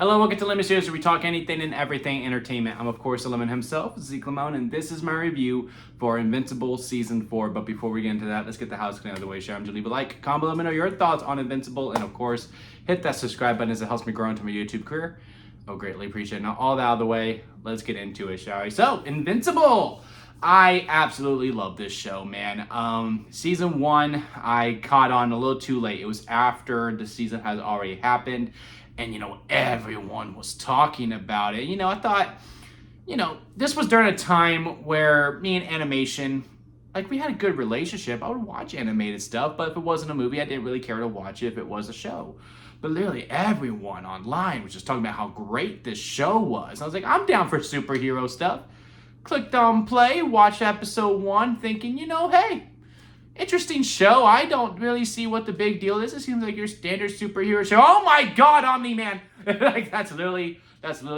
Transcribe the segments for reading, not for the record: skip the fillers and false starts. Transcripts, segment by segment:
Hello, welcome to Lemon Series, where we talk anything and everything entertainment. I'm, of course, the Lemon himself, Zeke Lemon, and this is my review for Invincible Season 4. But before we get into that, let's get the house clean out of the way. Share them to leave a like, comment, let me know your thoughts on Invincible, and of course, hit that subscribe button as it helps me grow into my YouTube career. I'll greatly appreciate it. Now, all that out of the way, let's get into it, shall we? So, Invincible! I absolutely love this show, man. Season 1, I caught on a little too late. It was after the season has already happened. And, everyone was talking about it. I thought, this was during a time where me and animation, we had a good relationship. I would watch animated stuff, but if it wasn't a movie, I didn't really care to watch it if it was a show. But literally everyone online was just talking about how great this show was. I was like, I'm down for superhero stuff. Clicked on play, watched episode 1, thinking, hey, interesting show. I don't really see what the big deal is. It seems like your standard superhero show. Oh my God, Omni-Man! That's literally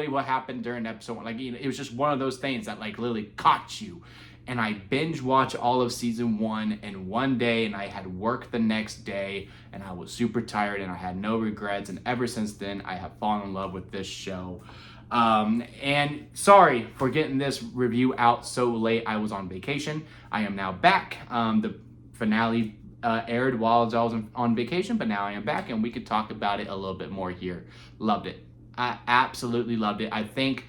what happened during episode 1. It was just one of those things that literally caught you. And I binge watched all of season 1 in one day, and I had work the next day, and I was super tired, and I had no regrets. And ever since then, I have fallen in love with this show. And sorry for getting this review out so late. I was on vacation. I am now back. The finale aired while I was on vacation, but now I am back and we could talk about it a little bit more here. Loved it. I absolutely loved it. I think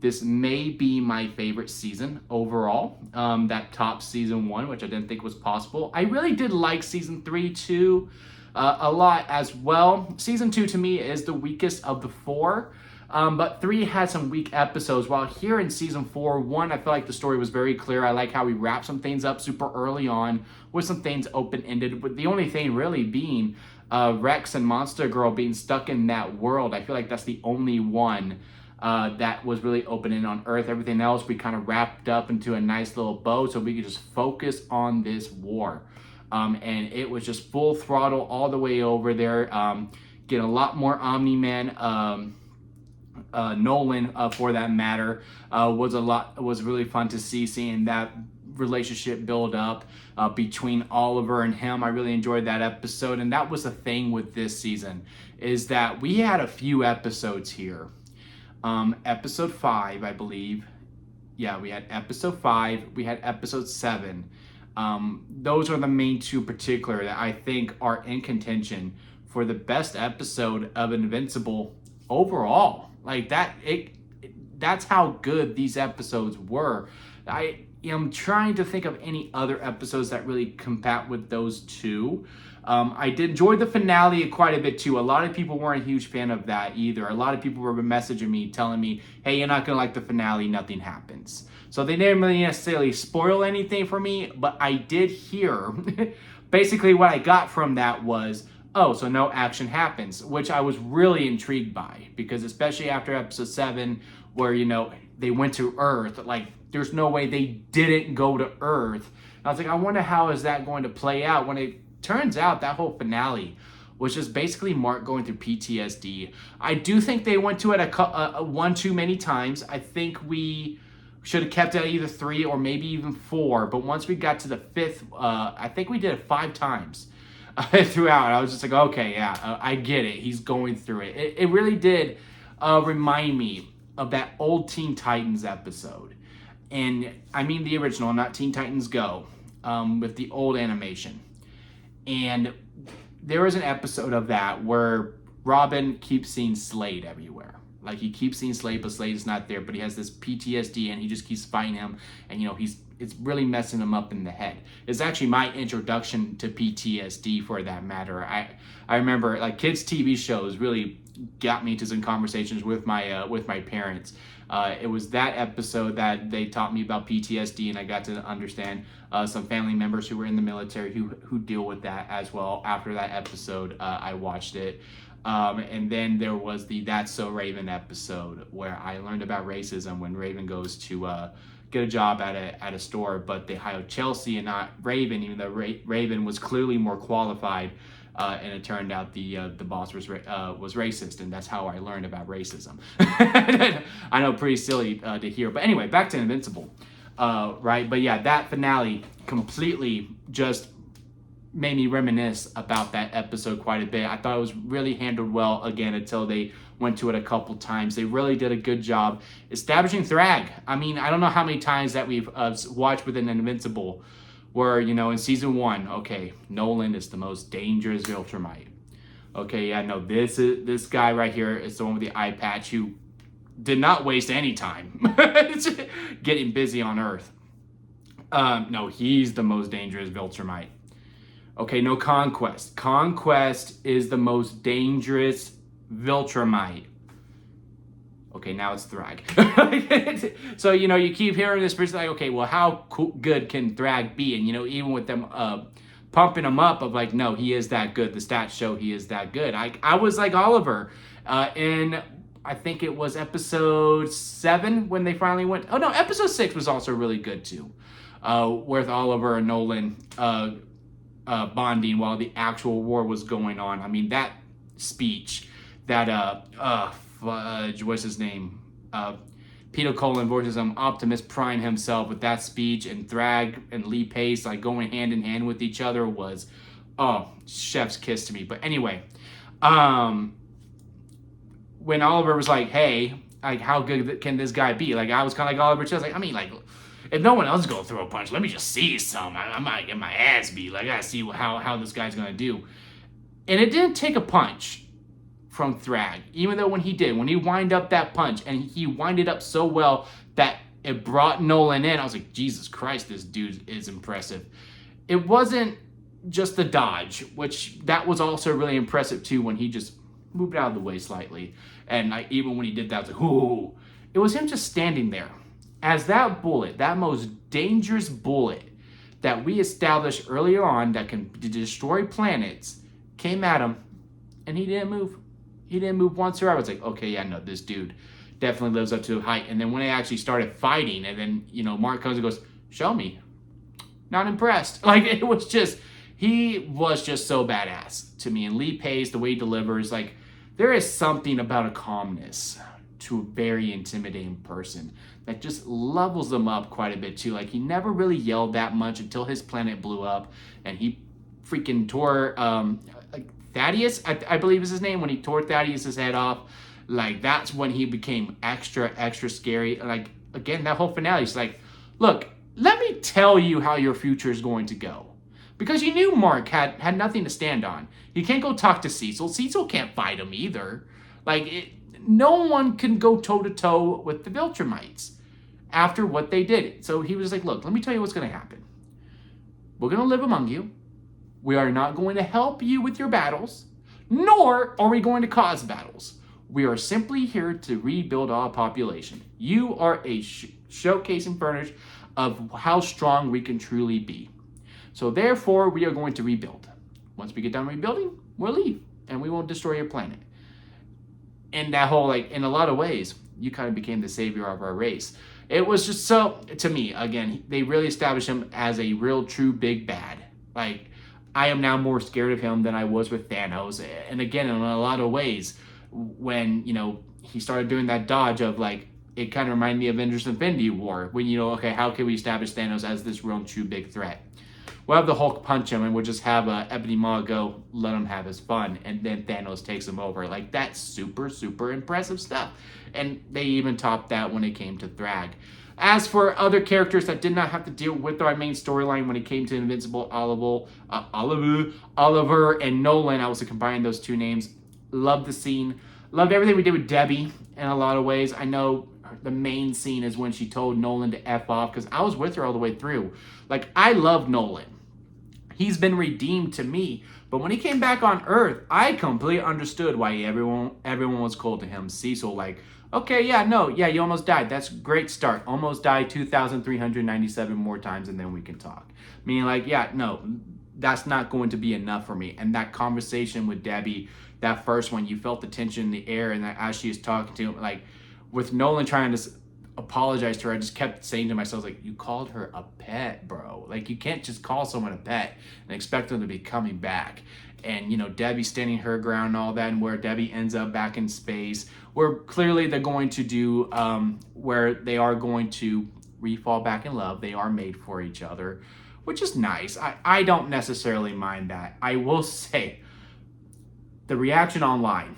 this may be my favorite season overall. That top season 1, which I didn't think was possible. I really did like season 3 too, a lot as well. Season 2 to me is the weakest of the 4. But 3 had some weak episodes, while here in season 4, 1, I feel like the story was very clear. I like how we wrapped some things up super early on with some things open-ended, with the only thing really being Rex and Monster Girl being stuck in that world. I feel like that's the only one that was really open-ended on Earth. Everything else we kind of wrapped up into a nice little bow so we could just focus on this war. And it was just full throttle all the way over there. Get a lot more Omni-Man. Nolan, for that matter, was really fun to seeing that relationship build up between Oliver and him. I really enjoyed that episode, and that was the thing with this season, is that we had a few episodes here. Episode 5, I believe. Yeah, we had episode 5. We had episode 7. Those are the main two particular that I think are in contention for the best episode of Invincible overall. That's how good these episodes were. I am trying to think of any other episodes that really combat with those two. I did enjoy the finale quite a bit too. A lot of people weren't a huge fan of that either. A lot of people were messaging me, telling me, hey, you're not going to like the finale, nothing happens. So they didn't really necessarily spoil anything for me, but I did hear, basically what I got from that was, oh, so no action happens, which I was really intrigued by, because especially after episode 7, where, they went to Earth, there's no way they didn't go to Earth. I was like, I wonder how is that going to play out, when it turns out that whole finale was just basically Mark going through PTSD. I do think they went to it one too many times. I think we should have kept it at either 3 or maybe even 4, but once we got to the 5th, I think we did it 5 times. Throughout, I was just like, okay, yeah, I get it. He's going through it. It really did remind me of that old Teen Titans episode. And I mean the original, not Teen Titans Go, with the old animation. And there was an episode of that where Robin keeps seeing Slade everywhere. He keeps seeing Slade, but Slade is not there. But he has this PTSD, and he just keeps fighting him. And, it's really messing him up in the head. It's actually my introduction to PTSD, for that matter. I remember, kids' TV shows really got me into some conversations with my parents. It was that episode that they taught me about PTSD, and I got to understand some family members who were in the military who deal with that as well. After that episode, I watched it. And then there was the That's So Raven episode, where I learned about racism when Raven goes to get a job at a store, but they hired Chelsea and not Raven, even though Raven was clearly more qualified. And it turned out the boss was racist, and that's how I learned about racism. I know, pretty silly to hear, but anyway, back to Invincible, right? But yeah, that finale completely just made me reminisce about that episode quite a bit. I thought it was really handled well, again, until they went to it a couple times. They really did a good job establishing Thrag. I mean, I don't know how many times that we've watched within Invincible where, in season 1, okay, Nolan is the most dangerous Viltrumite. Okay, yeah, no, this guy right here is the one with the eye patch who did not waste any time getting busy on Earth. No, he's the most dangerous Viltrumite. Okay, no, Conquest. Conquest is the most dangerous Viltrumite. Okay, now it's Thrag. So, you keep hearing this person like, okay, well, how good can Thrag be? And, even with them pumping him up of like, no, he is that good. The stats show he is that good. I was like Oliver in, I think it was episode 7 when they finally went. Oh, no, episode 6 was also really good too. With Oliver and Nolan bonding while the actual war was going on. I mean, that speech that fudge, what's his name? Peter Cullen versus Optimus Prime himself with that speech, and Thrag and Lee Pace like going hand in hand with each other was, chef's kiss to me. But anyway, when Oliver was like, hey, like, how good can this guy be? Like, I was kind of like Oliver too. I was like, I mean, like, if no one else is going to throw a punch, let me just see some. I might get my ass beat. Like, I got to see how this guy's going to do. And it didn't take a punch from Thrag, even though when he wind up that punch, and he winded up so well that it brought Nolan in, I was like, Jesus Christ, this dude is impressive. It wasn't just the dodge, which that was also really impressive too, when he just moved out of the way slightly. And even when he did that, I was like, ooh. It was him just standing there. As that bullet, that most dangerous bullet that we established earlier on that can destroy planets, came at him, and he didn't move. He didn't move once or I was like, okay, yeah, no, this dude definitely lives up to the height. And then when they actually started fighting, and then, Mark comes and goes, show me. Not impressed. Like, it was just, he was just so badass to me. And Lee Pace, the way he delivers, like, there is something about a calmness to a very intimidating person that just levels them up quite a bit too. Like, he never really yelled that much until his planet blew up, and he freaking tore Thaddeus, I believe is his name, when he tore Thaddeus's head off. Like, that's when he became extra scary. Like, again, that whole finale is like, look, let me tell you how your future is going to go. Because you knew Mark had nothing to stand on. You can't go talk to Cecil. Cecil can't fight him either. Like, no one can go toe-to-toe with the Viltrumites after what they did. So he was like, look, let me tell you what's going to happen. We're going to live among you. We are not going to help you with your battles, nor are we going to cause battles. We are simply here to rebuild our population. You are a showcase and furnish of how strong we can truly be. So therefore, we are going to rebuild. Once we get done rebuilding, we'll leave, and we won't destroy your planet. And that whole, like, in a lot of ways, you kind of became the savior of our race. It was just so, to me, again, they really established him as a real, true, big bad. Like, I am now more scared of him than I was with Thanos. And again, in a lot of ways, when, he started doing that dodge of, like, it kind of reminded me of Avengers Infinity War. When, okay, how can we establish Thanos as this real, true, big threat? We'll have the Hulk punch him, and we'll just have Ebony Maw go, let him have his fun, and then Thanos takes him over. Like, that's super, super impressive stuff. And they even topped that when it came to Thrag. As for other characters that did not have to deal with our main storyline when it came to Invincible, Oliver and Nolan, I was combining those two names. Loved the scene. Loved everything we did with Debbie in a lot of ways. I know the main scene is when she told Nolan to F off, because I was with her all the way through. Like, I love Nolan. He's been redeemed to me. But when he came back on Earth, I completely understood why everyone was cold to him. Cecil, like, okay, you almost died. That's a great start. Almost died 2,397 more times, and then we can talk. Meaning, like, that's not going to be enough for me. And that conversation with Debbie, that first one, you felt the tension in the air, and that as she was talking to him, like, with Nolan trying to apologize to her, I just kept saying to myself, like, you called her a pet, bro. Like, you can't just call someone a pet and expect them to be coming back. And, Debbie standing her ground and all that, and where Debbie ends up back in space, where clearly they're going to do, where they are going to re-fall back in love. They are made for each other, which is nice. I don't necessarily mind that. I will say, the reaction online,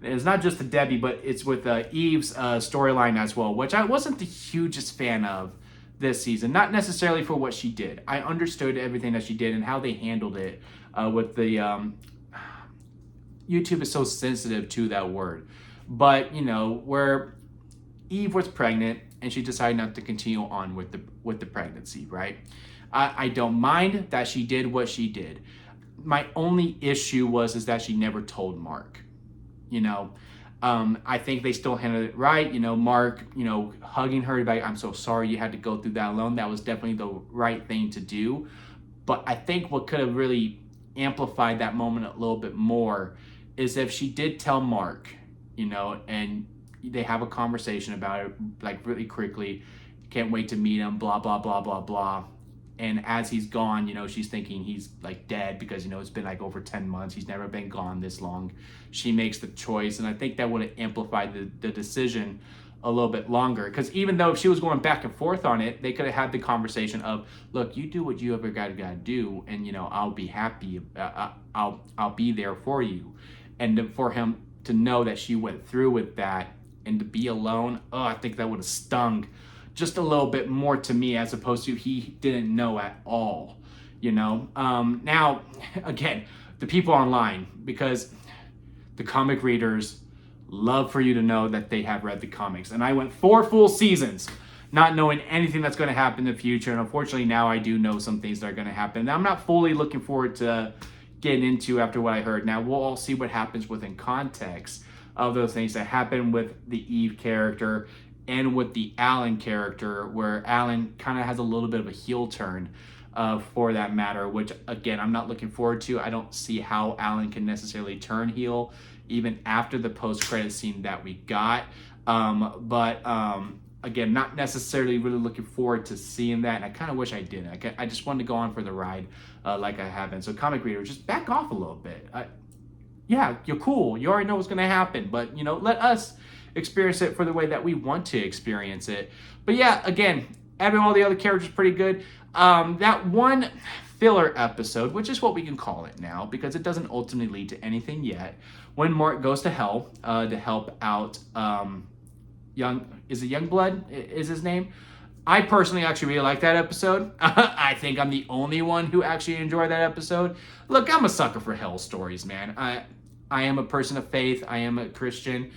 It's not just the Debbie, but it's with Eve's storyline as well, which I wasn't the hugest fan of this season. Not necessarily for what she did. I understood everything that she did and how they handled it with the YouTube is so sensitive to that word. But, you know, where Eve was pregnant and she decided not to continue on with the pregnancy, right? I don't mind that she did what she did. My only issue is that she never told Mark. You know, I think they still handled it right. You know, Mark, you know, hugging her, like, I'm so sorry you had to go through that alone. That was definitely the right thing to do. But I think what could have really amplified that moment a little bit more is if she did tell Mark, you know, and they have a conversation about it, like, really quickly. Can't wait to meet him, blah, blah, blah, blah, blah. And as he's gone, you know, she's thinking he's like dead because, you know, it's been like over 10 months. He's never been gone this long. She makes the choice. And I think that would have amplified the decision a little bit longer. Because even though if she was going back and forth on it, they could have had the conversation of, look, you do what you ever got to do. And, you know, I'll be happy. I'll be there for you. And for him to know that she went through with that and to be alone, I think that would have stung just a little bit more to me, as opposed to he didn't know at all, you know? Now, again, the people online, because the comic readers love for you to know that they have read the comics. And I went 4 full seasons not knowing anything that's going to happen in the future. And unfortunately, now I do know some things that are going to happen. And I'm not fully looking forward to getting into after what I heard. Now, we'll all see what happens within context of those things that happen with the Eve character and with the Alan character, where Alan kind of has a little bit of a heel turn for that matter, which, again, I'm not looking forward to. I don't see how Alan can necessarily turn heel, even after the post-credit scene that we got. Again, not necessarily really looking forward to seeing that, and I kind of wish I did. I just wanted to go on for the ride like I haven't. So comic reader, just back off a little bit. Yeah, you're cool. You already know what's going to happen, but, you know, let us experience it for the way that we want to experience it. But yeah, again, all the other characters pretty good. That one filler episode, which is what we can call it now, because it doesn't ultimately lead to anything yet, when Mark goes to hell to help out Youngblood is his name. I personally actually really like that episode. I think I'm the only one who actually enjoyed that episode. Look, I'm a sucker for hell stories, man. I am a person of faith. I am a Christian.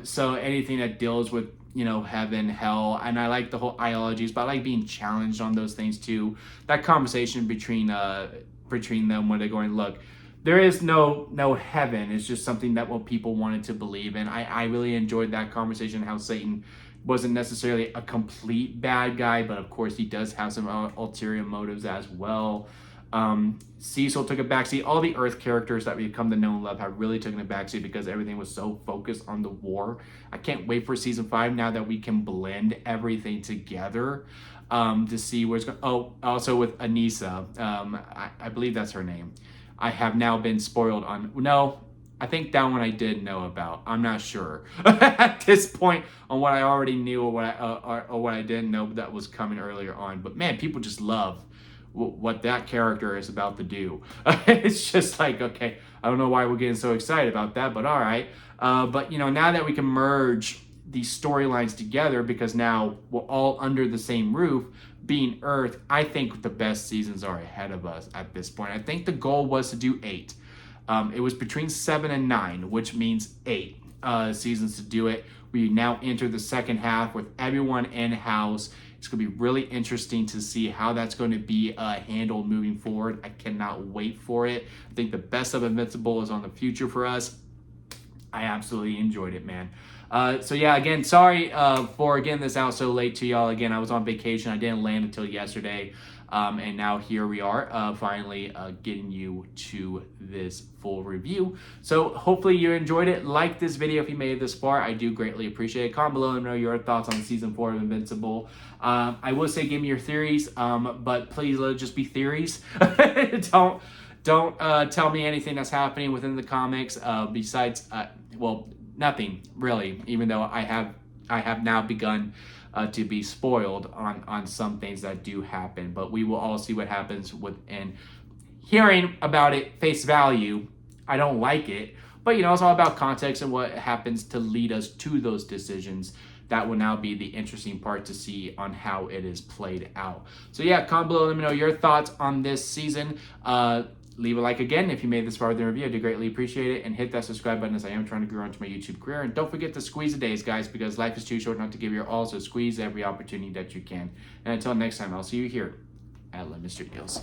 So anything that deals with, you know, heaven, hell, and I like the whole ideologies, but I like being challenged on those things too. That conversation between them when they're going, look, there is no heaven. It's just something that what people wanted to believe in. I really enjoyed that conversation, how Satan wasn't necessarily a complete bad guy, but of course he does have some ulterior motives as well. Cecil took a backseat. All the Earth characters that we've come to know and love have really taken a backseat because everything was so focused on the war. I can't wait for season 5 now that we can blend everything together to see where it's going. Oh, also with Anissa, I believe that's her name. I have now been spoiled on. No, I think that one I did know about. I'm not sure at this point on what I already knew or what I didn't know that was coming earlier on. But man, people just love what that character is about to do. It's just like, okay, I don't know why we're getting so excited about that, but all right. But you know, now that we can merge these storylines together, because now we're all under the same roof, being Earth, I think the best seasons are ahead of us at this point. I think the goal was to do 8. It was between 7 and 9, which means 8 seasons to do it. We now enter the second half with everyone in-house. It's going to be really interesting to see how that's going to be handled moving forward. I cannot wait for it. I think the best of Invincible is on the future for us. I absolutely enjoyed it, man. So yeah, again, sorry for getting this out so late to y'all. Again, I was on vacation. I didn't land until yesterday. And now here we are, finally getting you to this full review. So hopefully you enjoyed it. Like this video if you made it this far. I do greatly appreciate it. Comment below and know your thoughts on season 4 of Invincible. I will say give me your theories, but please let it just be theories. Don't tell me anything that's happening within the comics besides, well, nothing really, even though I have now begun to be spoiled on some things that do happen, but we will all see what happens within. Hearing about it face value, I don't like it, But, you know, it's all about context and what happens to lead us to those decisions. That will now be the interesting part to see on how it is played out. So yeah, comment below, let me know your thoughts on this season. Leave a like again if you made this far in the review. I do greatly appreciate it. And hit that subscribe button as I am trying to grow into my YouTube career. And don't forget to squeeze the days, guys, because life is too short not to give your all. So squeeze every opportunity that you can. And until next time, I'll see you here at Lemon Studios.